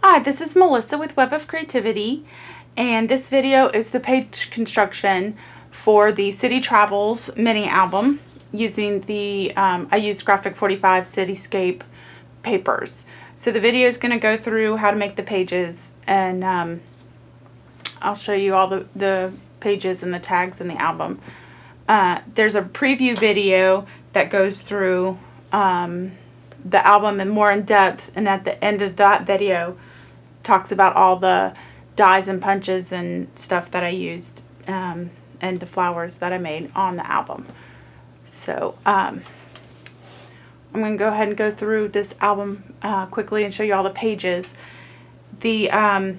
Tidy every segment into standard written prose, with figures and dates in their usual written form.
Hi, this is Melissa with Web of Creativity, and this video is the page construction for the City Travels mini album using the, I used Graphic 45 Cityscape papers. So the video is going to go through how to make the pages, and I'll show you all the pages and the tags in the album. There's a preview video that goes through the album and more in depth, and at the end of that video talks about all the dies and punches and stuff that I used and the flowers that I made on the album. So I'm going to go ahead and go through this album quickly and show you all the pages. This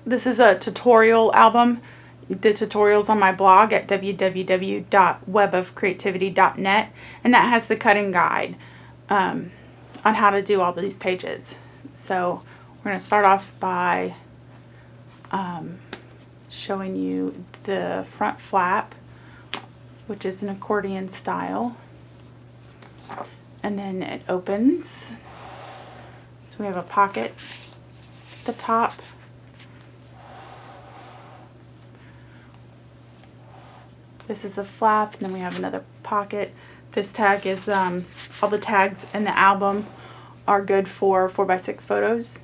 is a tutorial album. The tutorial's on my blog at www.webofcreativity.net, and that has the cutting guide on how to do all these pages. So we're going to start off by showing you the front flap, which is an accordion style, and then it opens. So we have a pocket at the top. This is a flap, and then we have another pocket. This tag is, all the tags in the album are good for 4x6 photos.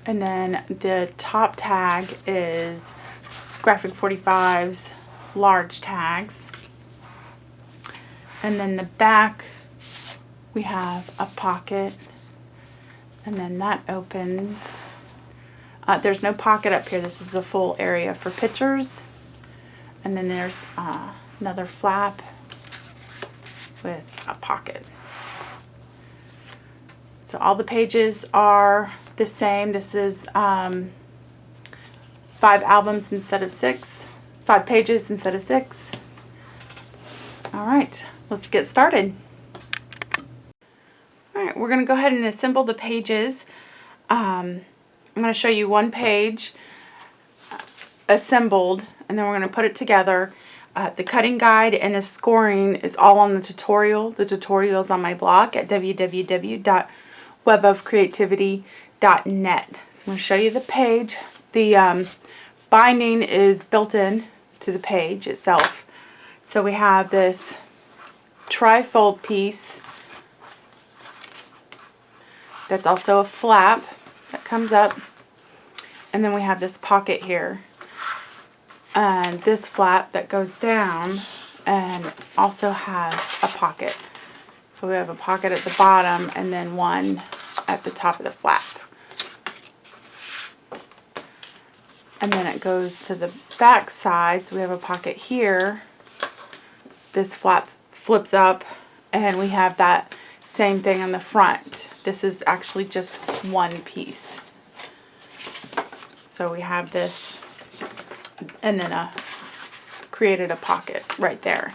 And then the top tag is Graphic 45's large tags. And then the back, we have a pocket, and then that opens. There's no pocket up here. This is a full area for pictures. And then there's another flap with a pocket. So all the pages are the same. This is 5 albums instead of 6. 5 pages instead of 6. All right, let's get started. All right, we're going to go ahead and assemble the pages. I'm going to show you one page assembled, and then we're going to put it together. The cutting guide and the scoring is all on the tutorial. The tutorial is on my blog at www.webofcreativity.net. So I'm going to show you the page. The binding is built in to the page itself. So we have this tri-fold piece that's also a flap that comes up, and then we have this pocket here, and this flap that goes down and also has a pocket. So we have a pocket at the bottom and then one at the top of the flap. And then it goes to the back side, so we have a pocket here. This flap flips up, and we have that same thing on the front. This is actually just one piece. So we have this, and then created a pocket right there.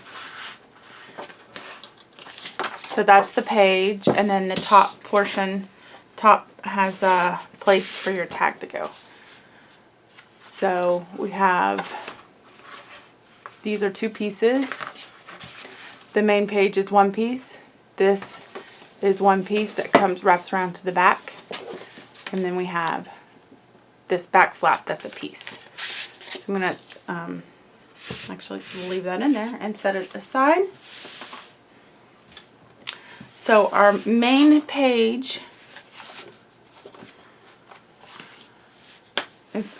So that's the page, and then the top portion, has a place for your tag to go. So we have, these are 2 pieces. The main page is 1 piece. This is 1 piece that wraps around to the back, and then we have this back flap that's a piece. So I'm going to actually leave that in there and set it aside. So our main page is,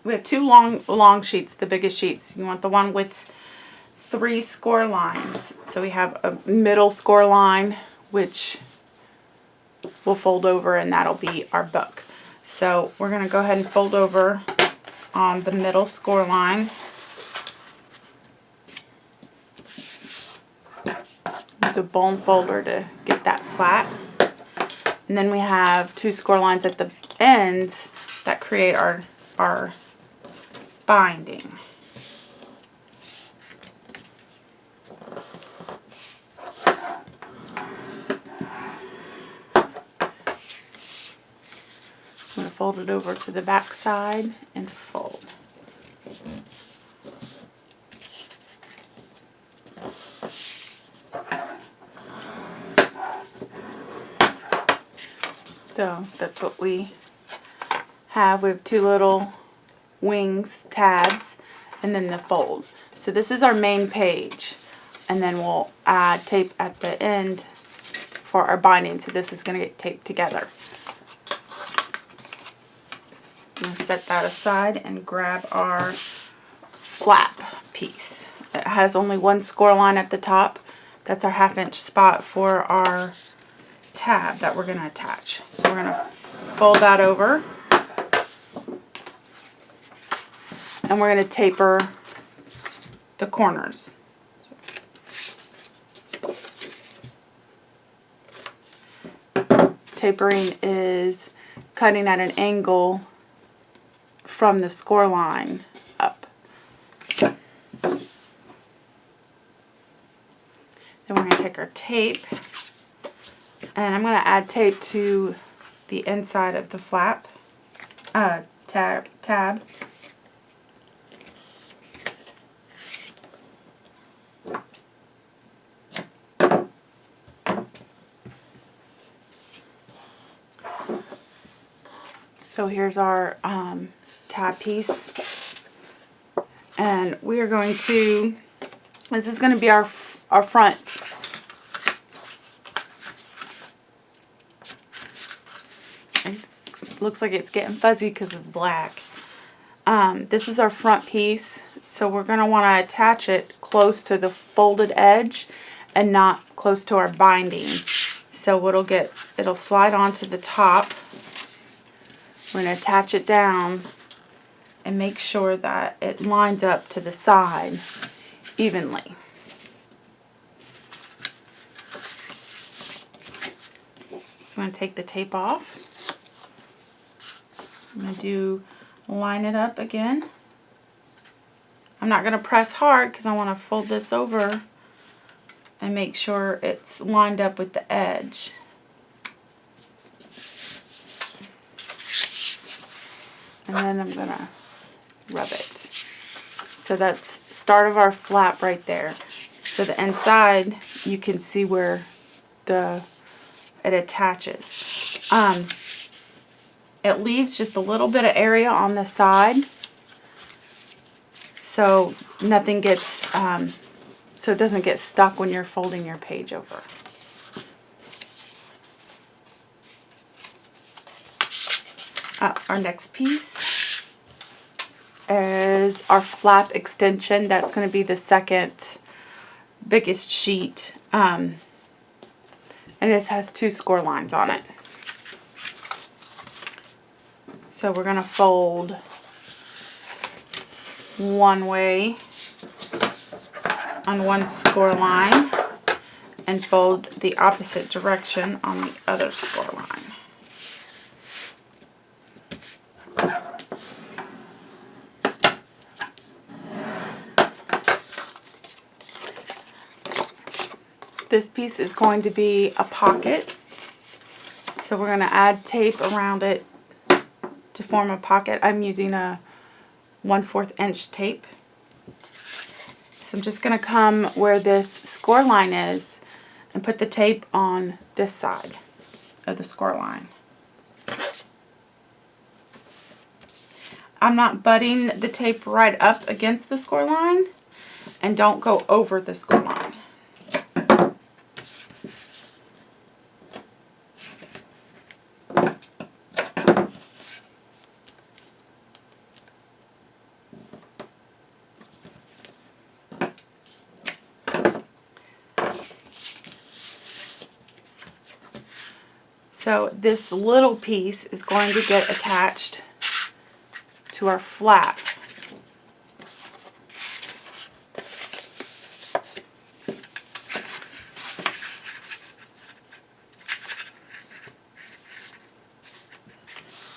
we have 2 long sheets, the biggest sheets. You want the one with 3 score lines. So we have a middle score line, which will fold over, and that'll be our book. So we're going to go ahead and fold over on the middle score line. Use a bone folder to get that flat. And then we have 2 score lines at the ends that create our binding. I'm going to fold it over to the back side and fold. So that's what we have. We have two little wings, tabs, and then the fold. So this is our main page. And then we'll add tape at the end for our binding. So this is going to get taped together. I'm going to set that aside and grab our flap piece. It has only one score line at the top. That's our 1/2 inch spot for our tab that we're going to attach. So we're going to fold that over. And we're going to taper the corners. Tapering is cutting at an angle from the score line up. Then we're going to take our tape, and I'm going to add tape to the inside of the flap tab. So here's our tab piece, and we are going to, this is going to be our front. It looks like it's getting fuzzy because of black. This is our front piece, so we're going to want to attach it close to the folded edge and not close to our binding. So it'll slide onto the top. We're going to attach it down and make sure that it lines up to the side evenly. So I'm going to take the tape off. I'm going to line it up again. I'm not going to press hard because I want to fold this over and make sure it's lined up with the edge. And then I'm going to rub it. So that's start of our flap right there. So the inside, you can see where it attaches. It leaves just a little bit of area on the side, so nothing gets, so it doesn't get stuck when you're folding your page over. Our next piece is our flap extension. That's going to be the second biggest sheet, and this has 2 score lines on it. So we're going to fold one way on one score line and fold the opposite direction on the other score line. This piece is going to be a pocket, so we're going to add tape around it to form a pocket. I'm using a 1/4 inch tape. So I'm just going to come where this score line is and put the tape on this side of the score line. I'm not butting the tape right up against the score line, and don't go over the score line. So this little piece is going to get attached to our flap.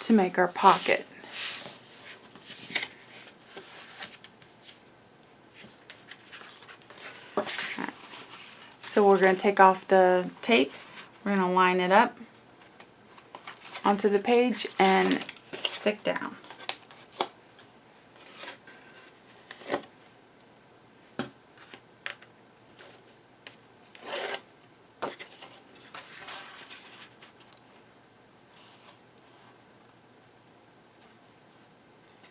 To make our pocket. Right. So we're going to take off the tape, we're going to line it up onto the page and stick down.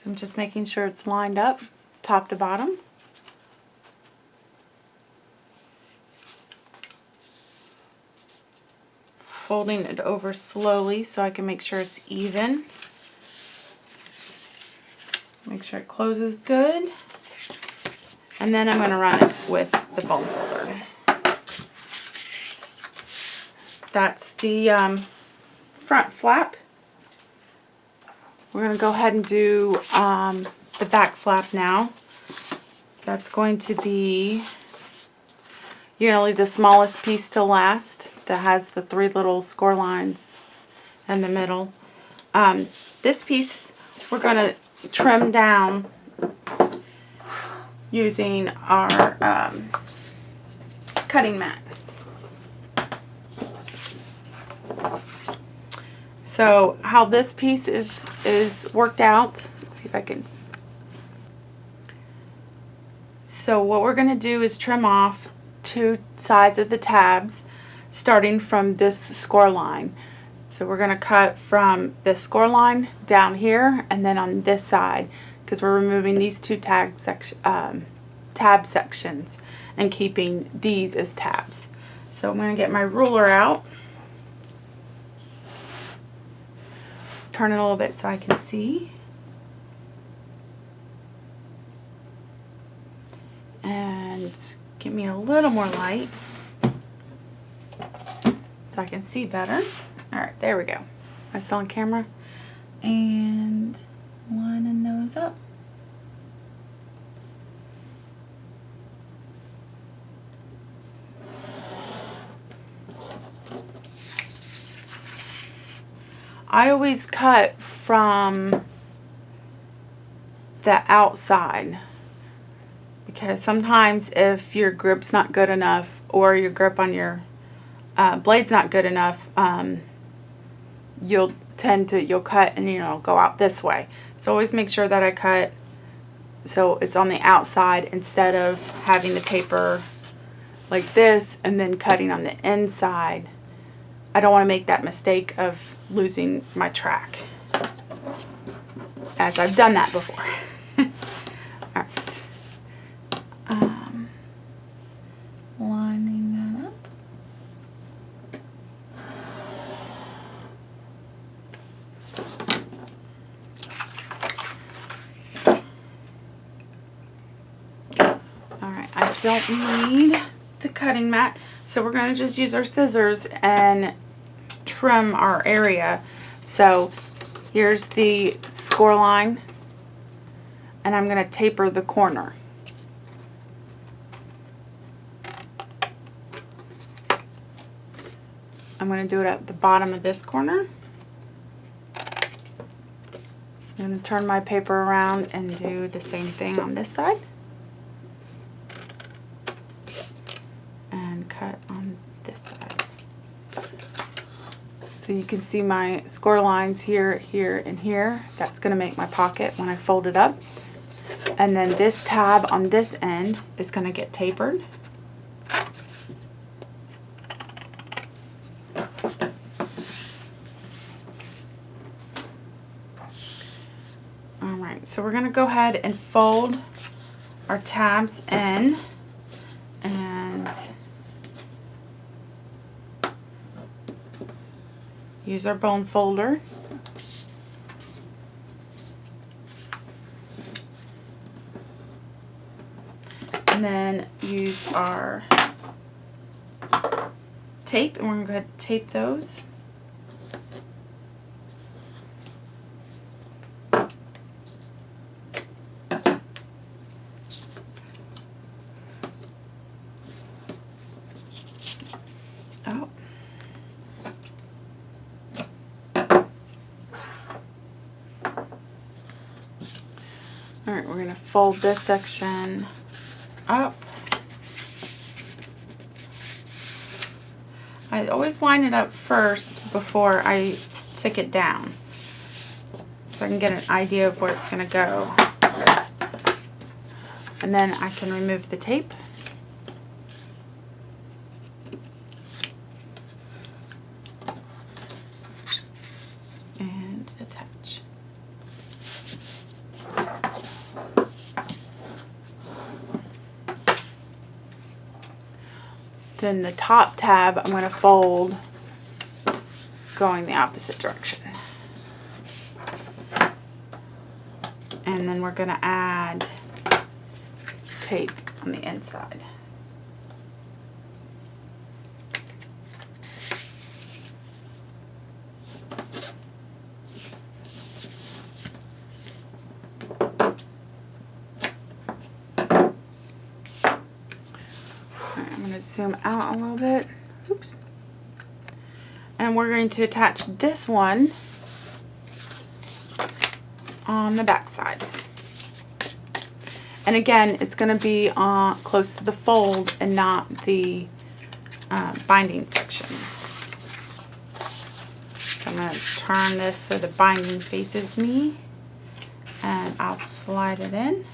I'm just making sure it's lined up top to bottom. Folding it over slowly so I can make sure it's even. Make sure it closes good. And then I'm going to run it with the bone folder. That's the front flap. We're going to go ahead and do the back flap now. That's going to be, you're going to leave the smallest piece to last that has the 3 little score lines in the middle. This piece we're going to trim down using our cutting mat. So how this piece is worked out, let's see if I can. So what we're going to do is trim off 2 sides of the tabs starting from this score line. So we're going to cut from this score line down here and then on this side, because we're removing these 2 tab sections and keeping these as tabs. So I'm going to get my ruler out, turn it a little bit so I can see, and give me a little more light so I can see better. Alright, there we go. Am I still on camera? And lining those up. I always cut from the outside because sometimes if your grip's not good enough or your grip on your blade's not good enough, you'll cut and it'll go out this way. So always make sure that I cut so it's on the outside instead of having the paper like this and then cutting on the inside. I don't want to make that mistake of losing my track, as I've done that before. Alright. Lining that up. Alright, I don't need the cutting mat, so we're going to just use our scissors and trim our area. So here's the score line, and I'm going to taper the corner. I'm going to do it at the bottom of this corner. I'm going to turn my paper around and do the same thing on this side. And cut on this side. So you can see my score lines here, here, and here. That's going to make my pocket when I fold it up. And then this tab on this end is going to get tapered. Alright, so we're going to go ahead and fold our tabs in and use our bone folder. And then use our tape, and we're going to go ahead and tape those. Oh. Alright, we're going to fold this section up. I always line it up first before I stick it down, so I can get an idea of where it's going to go. And then I can remove the tape. And attach. Then the top tab I'm going to fold going the opposite direction. And then we're going to add tape on the inside. I'm going to zoom out a little bit. Oops. And we're going to attach this one on the back side. And again, it's going to be close to the fold and not the binding section. So I'm going to turn this so the binding faces me, and I'll slide it in.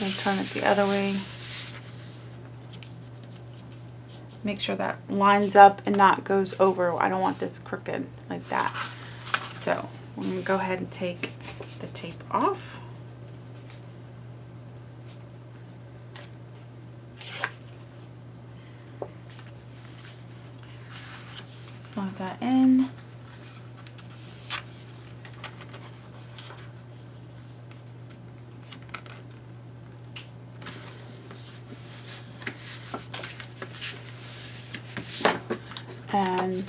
And turn it the other way. Make sure that lines up and not goes over. I don't want this crooked like that. So I'm going to go ahead and take the tape off. Slide that in. And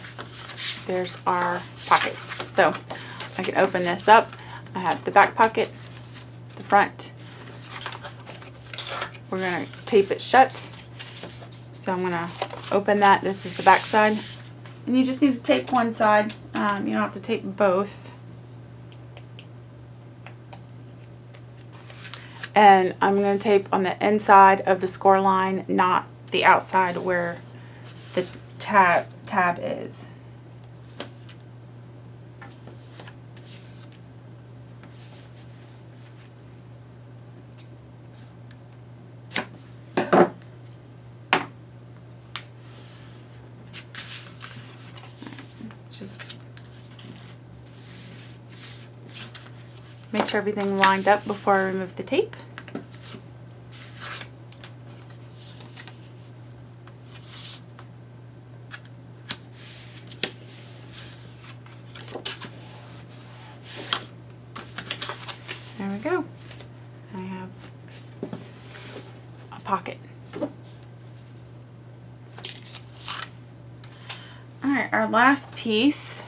there's our pockets. So I can open this up. I have the back pocket, the front. We're going to tape it shut. So I'm going to open that. This is the back side. And you just need to tape one side. You don't have to tape both. And I'm going to tape on the inside of the score line, not the outside where the tab is. Just make sure everything lined up before I remove the tape. There we go. I have a pocket. Alright, our last piece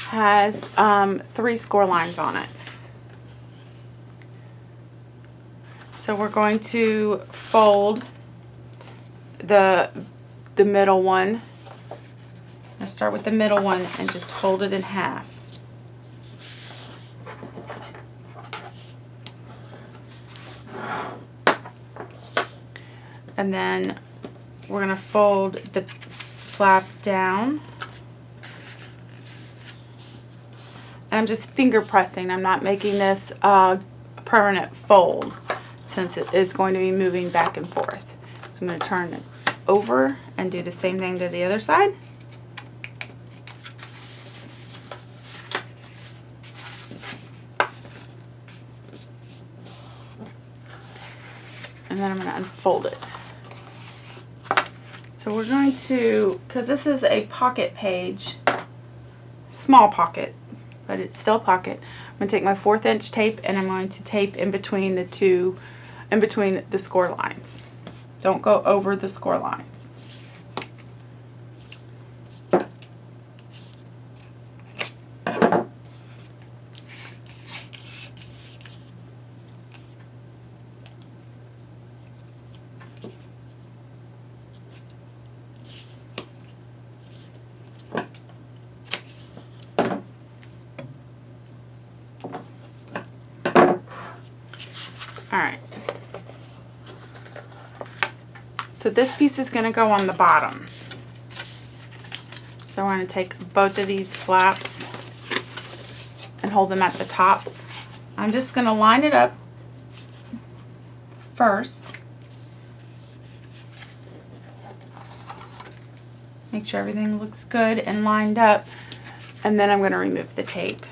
has 3 score lines on it. So we're going to fold the middle one. I'll start with the middle one and just fold it in half. And then we're going to fold the flap down. And I'm just finger pressing. I'm not making this a permanent fold since it is going to be moving back and forth. So I'm going to turn it over and do the same thing to the other side. And then I'm going to unfold it. So we're going to, because this is a pocket page, small pocket, but it's still a pocket. I'm going to take my 1/4 inch tape and I'm going to tape in between the score lines. Don't go over the score lines. Alright, so this piece is going to go on the bottom. So I'm going to take both of these flaps and hold them at the top. I'm just going to line it up first. Make sure everything looks good and lined up, and then I'm going to remove the tape.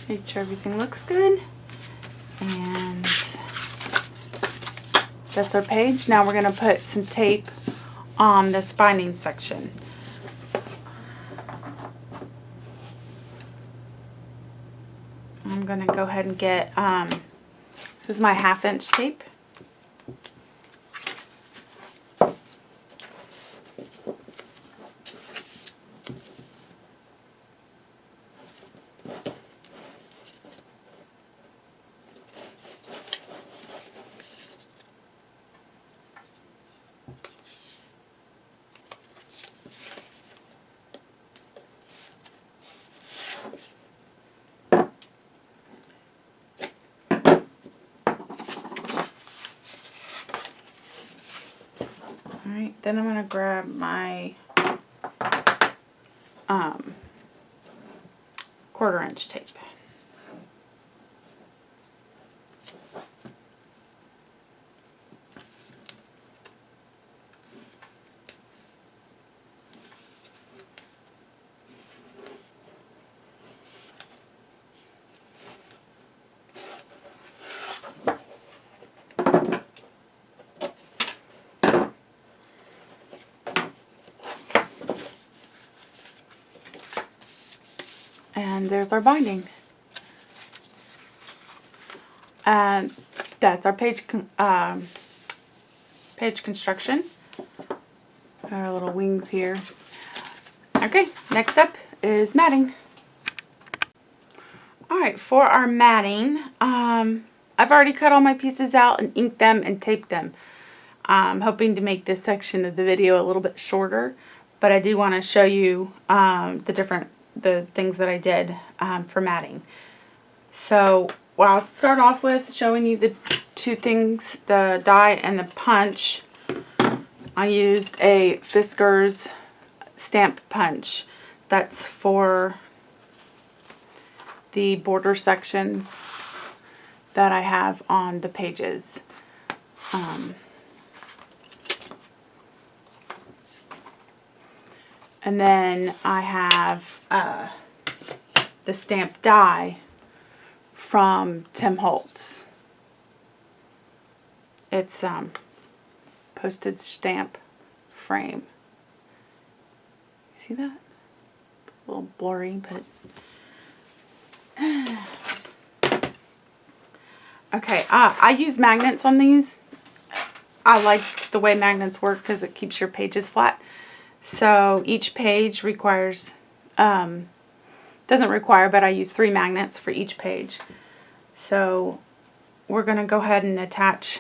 Make sure everything looks good. And that's our page. Now we're going to put some tape on this binding section. I'm going to go ahead and get, this is my 1/2" tape. Alright, then I'm going to grab my 1/4" tape. And there's our binding. And that's our page construction. Got our little wings here. Okay, next up is matting. Alright, for our matting, I've already cut all my pieces out and inked them and taped them. I'm hoping to make this section of the video a little bit shorter, but I do want to show you the things that I did for matting. So, well, I'll start off with showing you the two things, the die and the punch. I used a Fiskars stamp punch. That's for the border sections that I have on the pages. And then I have the stamp die from Tim Holtz. It's postage stamp frame. See that? A little blurry, but okay. I use magnets on these. I like the way magnets work because it keeps your pages flat. So each page requires, doesn't require, but I use 3 magnets for each page. So we're going to go ahead and attach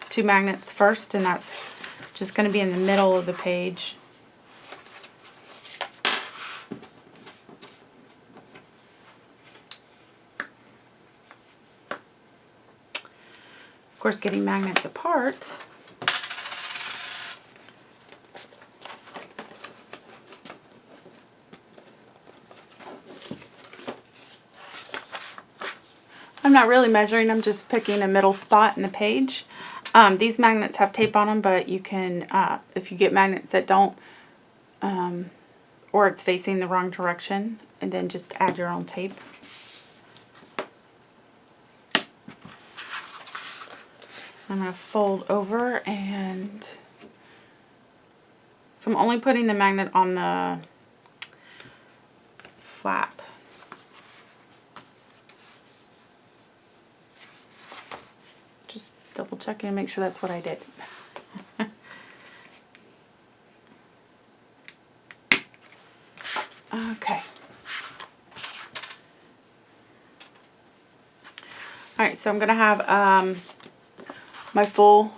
2 magnets first, and that's just going to be in the middle of the page. Of course, getting magnets apart, I'm not really measuring, I'm just picking a middle spot in the page. These magnets have tape on them, but you can, if you get magnets that don't, or it's facing the wrong direction, and then just add your own tape. I'm going to fold over, and so I'm only putting the magnet on the flap. Just double checking and make sure that's what I did. Okay. Alright, so I'm going to have my full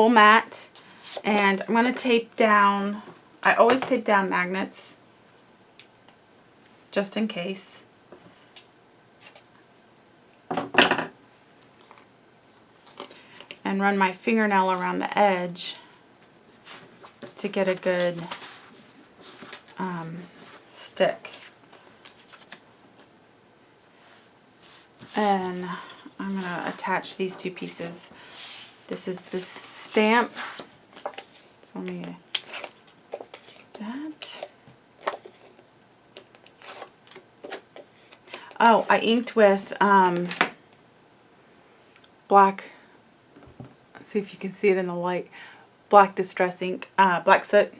mat, and I'm going to tape down, I always tape down magnets just in case. And run my fingernail around the edge to get a good stick. And I'm going to attach these 2 pieces. This is the stamp. So let me do that. Oh, I inked with black, let's see if you can see it in the light, black distress ink, black soot.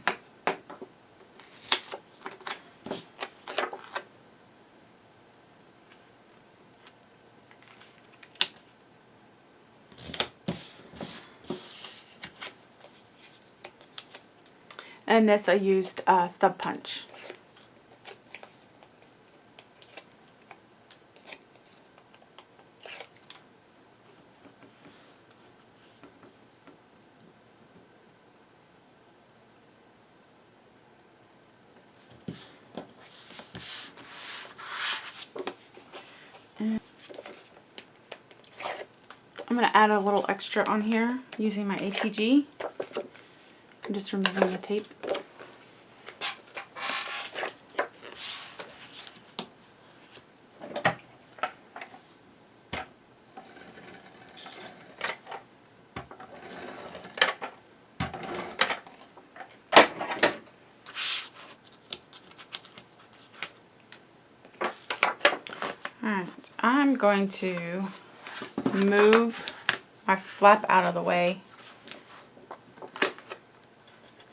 And this I used stub punch. And I'm going to add a little extra on here using my ATG. I'm just removing the tape. Alright, I'm going to move my flap out of the way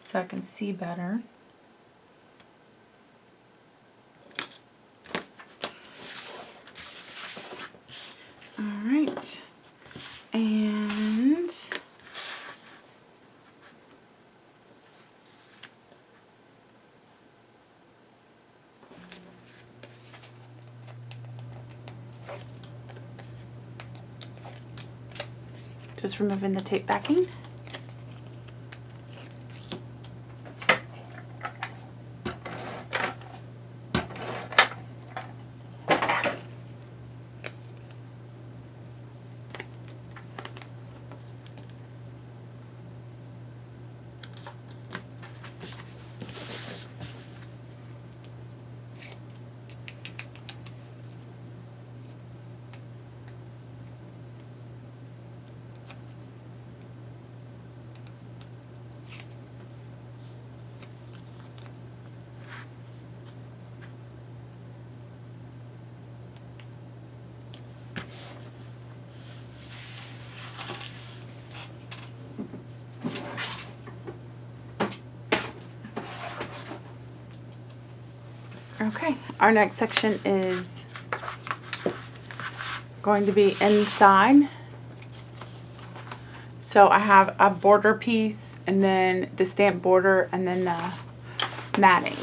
so I can see better. Alright, and just removing the tape backing. Okay, our next section is going to be inside. So I have a border piece and then the stamp border and then the matting.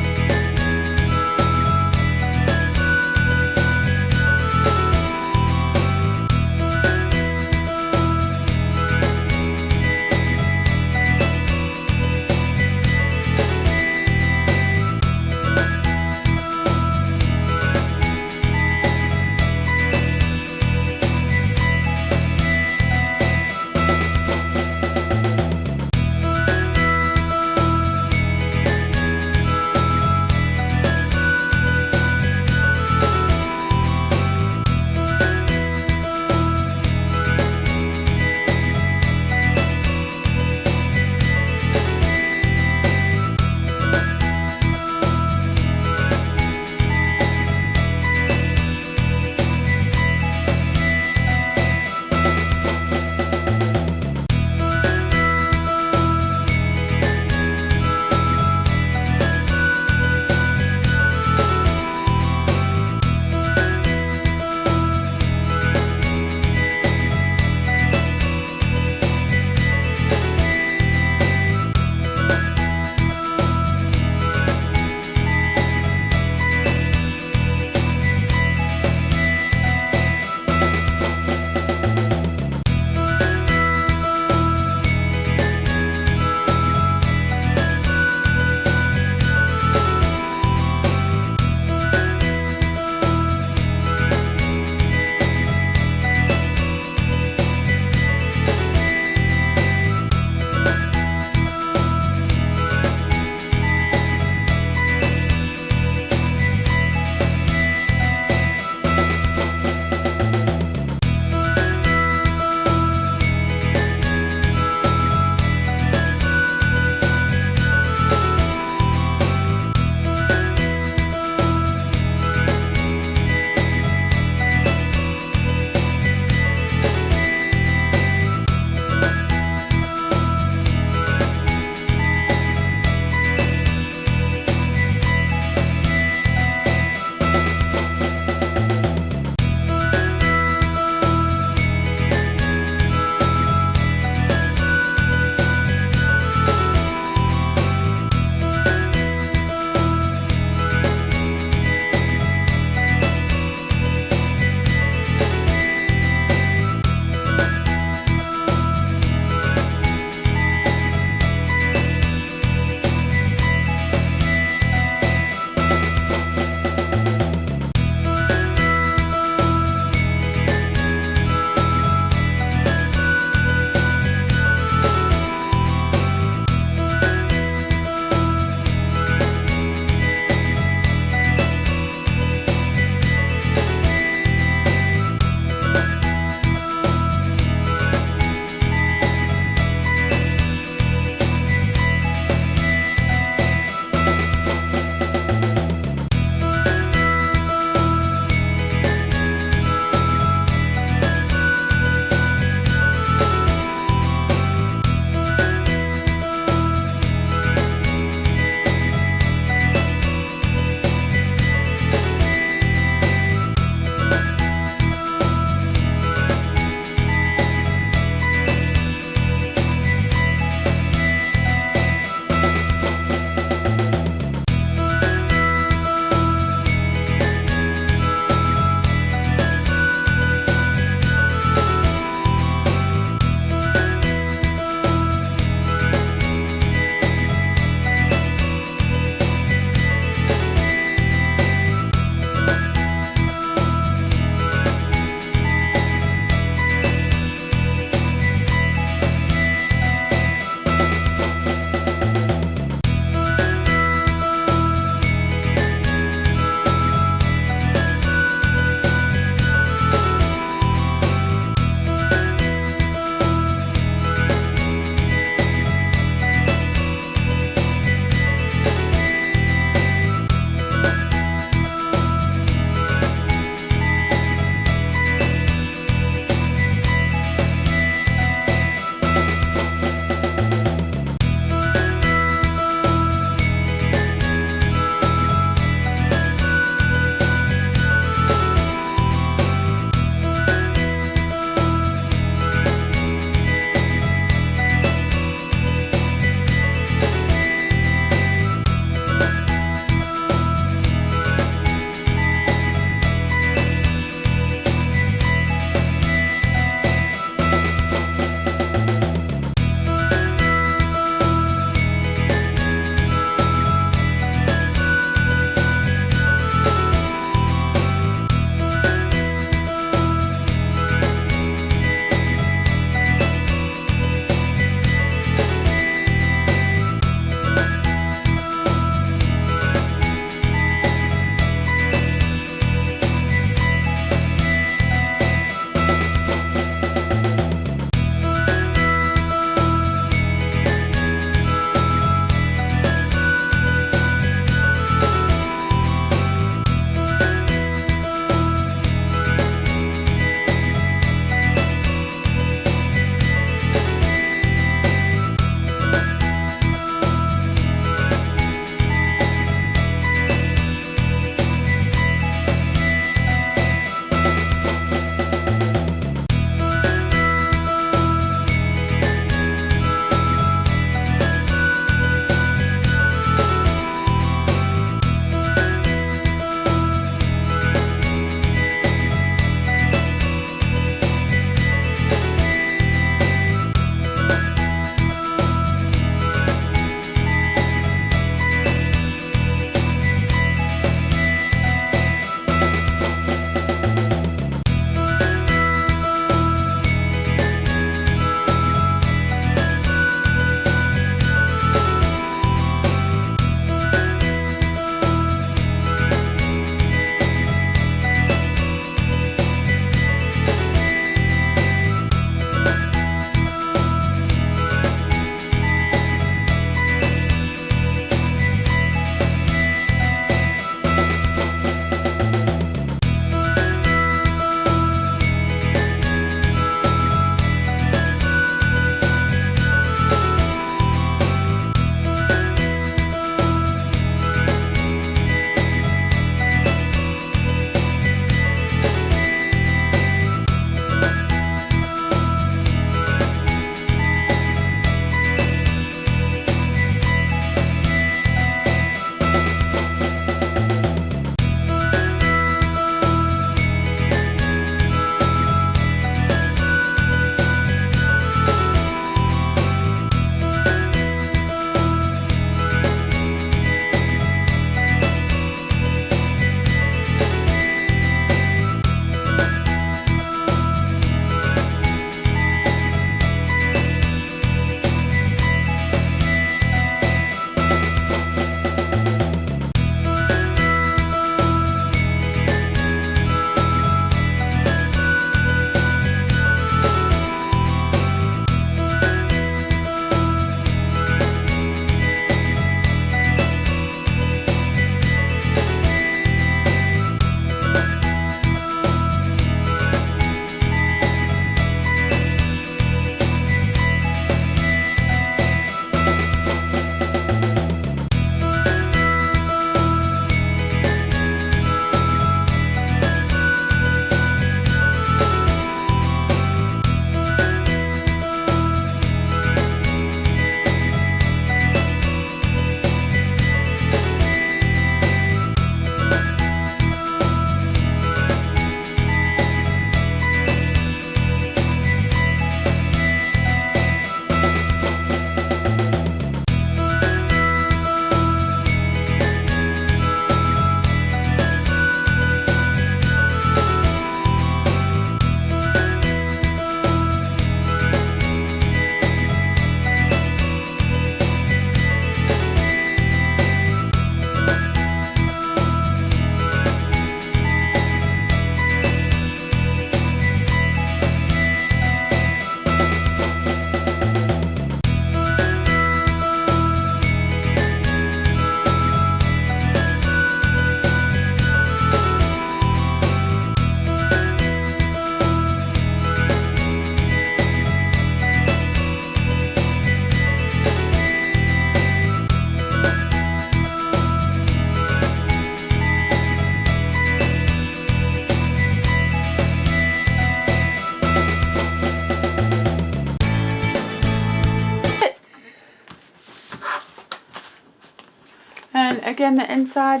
again, the inside,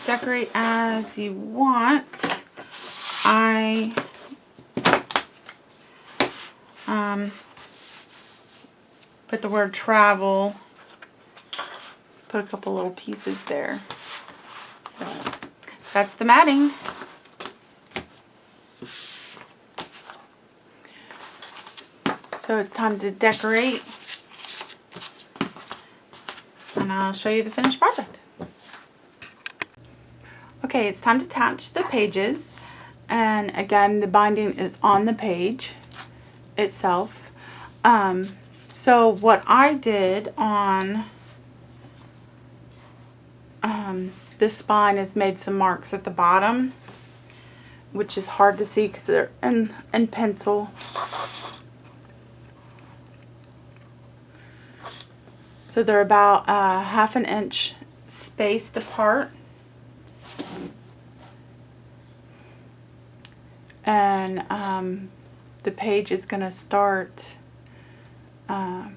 decorate as you want. I put the word travel, put a couple little pieces there. So that's the matting. So it's time to decorate, and I'll show you the finished project. Okay, it's time to attach the pages, and again, the binding is on the page itself. So what I did on this spine is made some marks at the bottom, which is hard to see because they're in pencil. So they're about 1/2 inch spaced apart. And the page is going to start about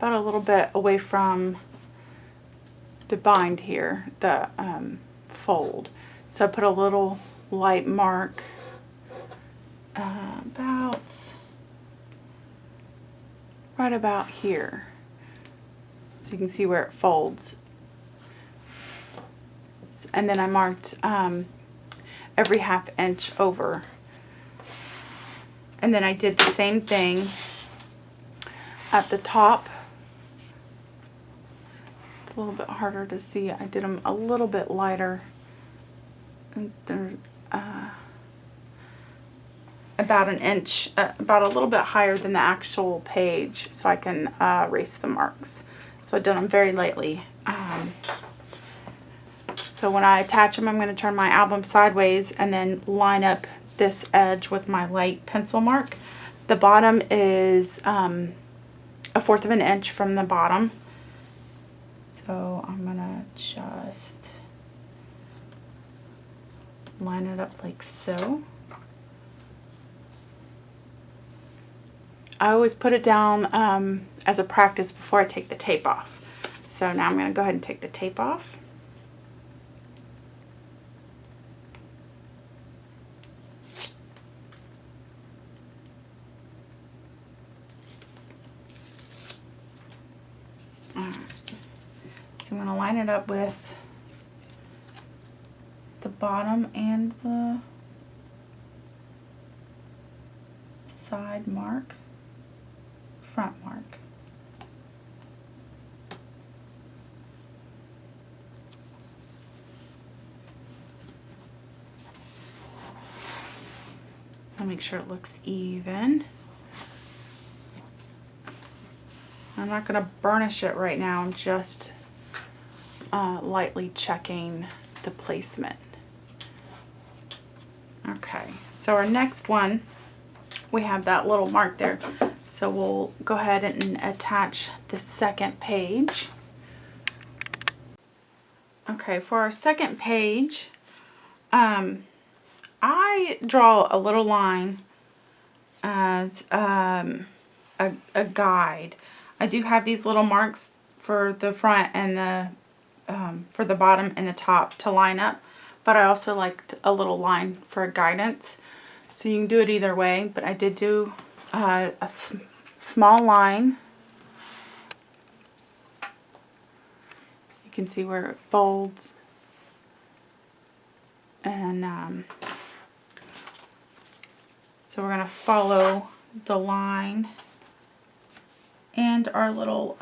a little bit away from the bind here, the fold. So I put a little light mark right about here, so you can see where it folds. And then I marked every 1/2 inch over. And then I did the same thing at the top. It's a little bit harder to see. I did them a little bit lighter. And they're about 1 inch, about a little bit higher than the actual page, so I can erase the marks. So I did them very lightly. So when I attach them, I'm going to turn my album sideways and then line up this edge with my light pencil mark. The bottom is 1/4 of an inch from the bottom. So I'm going to just line it up like so. I always put it down as a practice before I take the tape off. So now I'm going to go ahead and take the tape off. So I'm going to line it up with the bottom and the side mark, front mark. I'll make sure it looks even. I'm not going to burnish it right now. I'm just lightly checking the placement. Okay, so our next one, we have that little mark there. So we'll go ahead and attach the second page. Okay, for our second page, I draw a little line as a guide. I do have these little marks for the front and the for the bottom and the top to line up, but I also liked a little line for guidance. So you can do it either way, but I did do a small line. You can see where it folds, and so we're going to follow the line and our little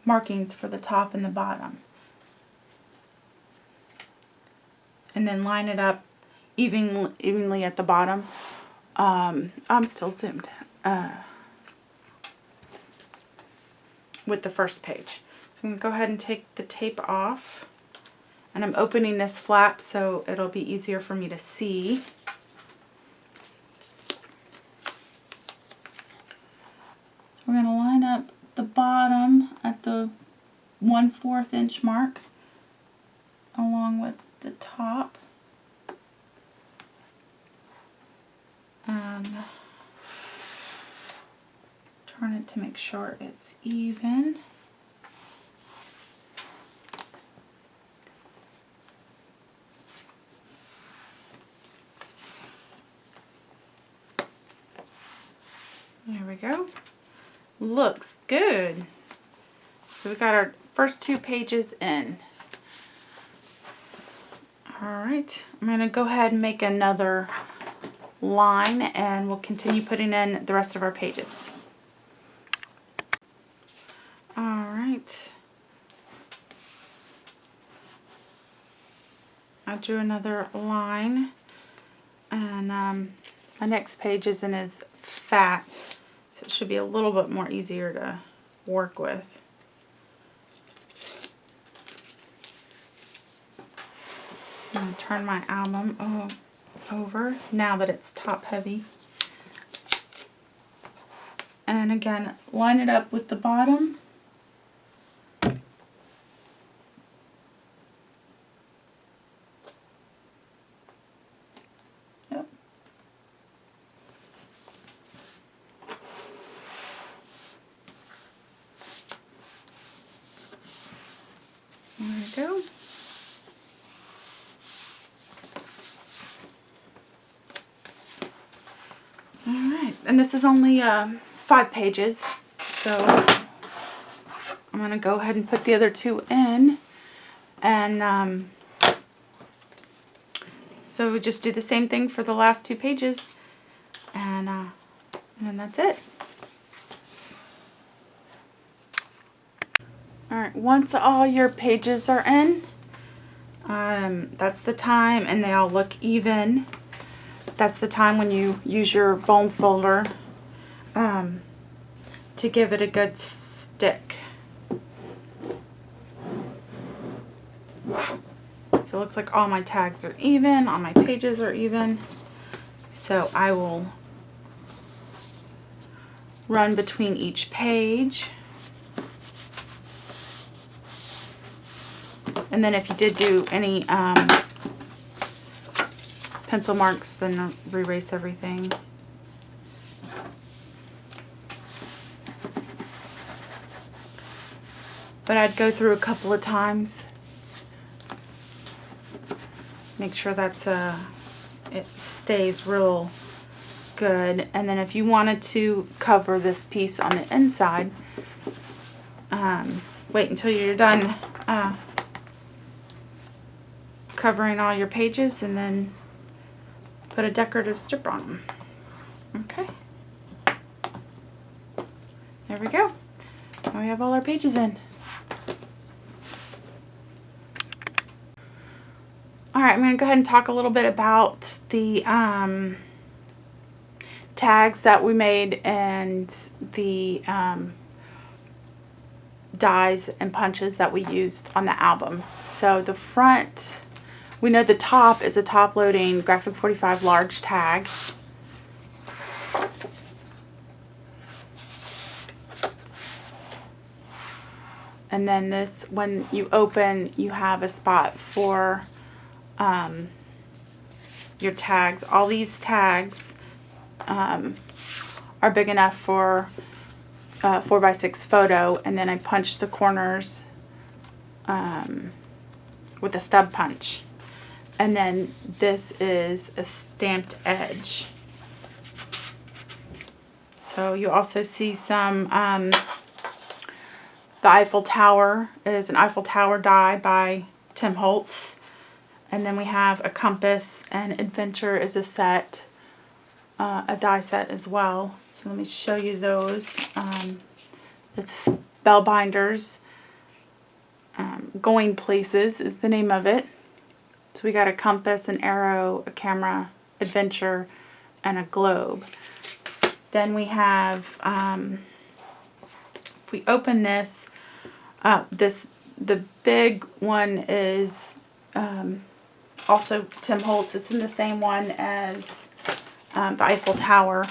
markings for the top and the bottom, and then line it up evenly at the bottom. I'm still zoomed with the first page. So I'm going to go ahead and take the tape off, and I'm opening this flap so it'll be easier for me to see. So we're going to line up the bottom at the 1/4 inch mark along with the top, and turn it to make sure it's even. There we go. Looks good. So we got our first 2 pages in. Alright, I'm going to go ahead and make another line and we'll continue putting in the rest of our pages. Alright. I drew another line, and my next page isn't as fat, so it should be a little bit more easier to work with. I'm going to turn my album over now that it's top heavy. And again, line it up with the bottom. Yep. There we go. Alright, and this is only 5 pages, so I'm going to go ahead and put the other 2 in, and so we just do the same thing for the last 2 pages, and then that's it. Alright, once all your pages are in, that's the time, and they all look even. That's the time when you use your bone folder to give it a good stick. So it looks like all my tags are even, all my pages are even. So I will run between each page. And then if you did do any pencil marks, then erase everything. But I'd go through a couple of times. Make sure that's it stays real good. And then if you wanted to cover this piece on the inside, wait until you're done covering all your pages, and then put a decorative strip on them. Okay. There we go. Now we have all our pages in. Alright, I'm going to go ahead and talk a little bit about the tags that we made and the dies and punches that we used on the album. So the front, we know the top is a top-loading Graphic 45 large tag. And then this, when you open, you have a spot for your tags. All these tags are big enough for 4x6 photo, and then I punched the corners with a stub punch. And then this is a stamped edge. So you also see some, the Eiffel Tower is an Eiffel Tower die by Tim Holtz. And then we have a compass, and Adventure is a set, a die set as well. So let me show you those. It's Spellbinders. Going Places is the name of it. So we got a compass, an arrow, a camera, Adventure, and a globe. Then we have, if we open this, the big one is also Tim Holtz. It's in the same one as the Eiffel Tower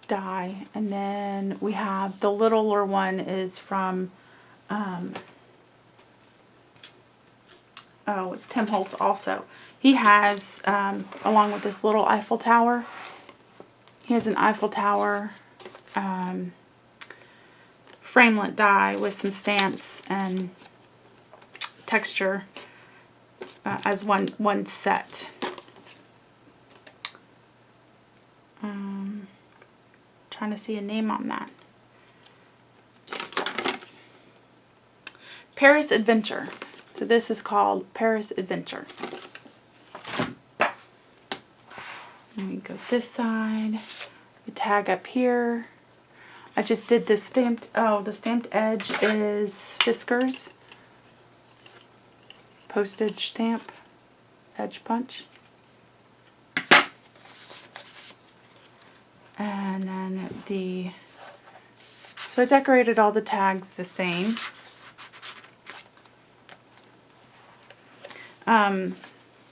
die. And then we have the littler one is from, oh, it's Tim Holtz also. He has, along with this little Eiffel Tower, he has an Eiffel Tower framelit die with some stamps and texture as one set. to see a name on that. Paris Adventure. So this is called Paris Adventure. Let me go this side. The tag up here. I just did this stamped, the stamped edge is Fiskars postage stamp edge punch. And then so I decorated all the tags the same.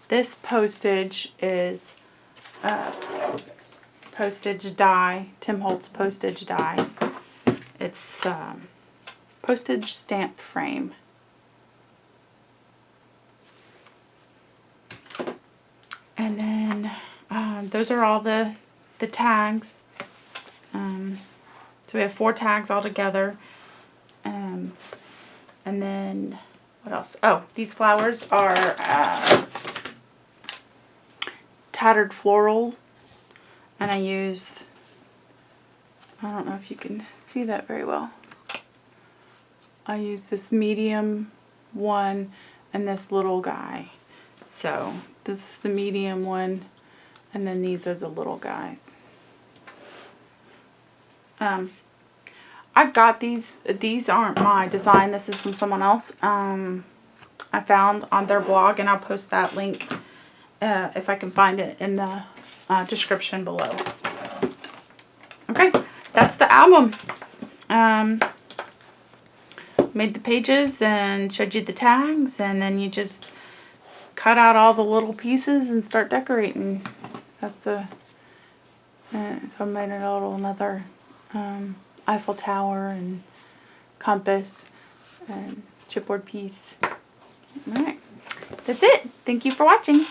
This postage is postage die, Tim Holtz postage die. It's postage stamp frame. And then those are all the tags. So we have 4 tags all together. And then what else? Oh, these flowers are tattered floral, and I use, I don't know if you can see that very well. I use this medium one and this little guy. So this is the medium one, and then these are the little guys. I got these aren't my design, this is from someone else. I found on their blog, and I'll post that link if I can find it in the description below. Okay, that's the album. Made the pages and showed you the tags, and then you just cut out all the little pieces and start decorating. That's the so I made another Eiffel Tower and compass and chipboard piece. Alright, that's it. Thank you for watching.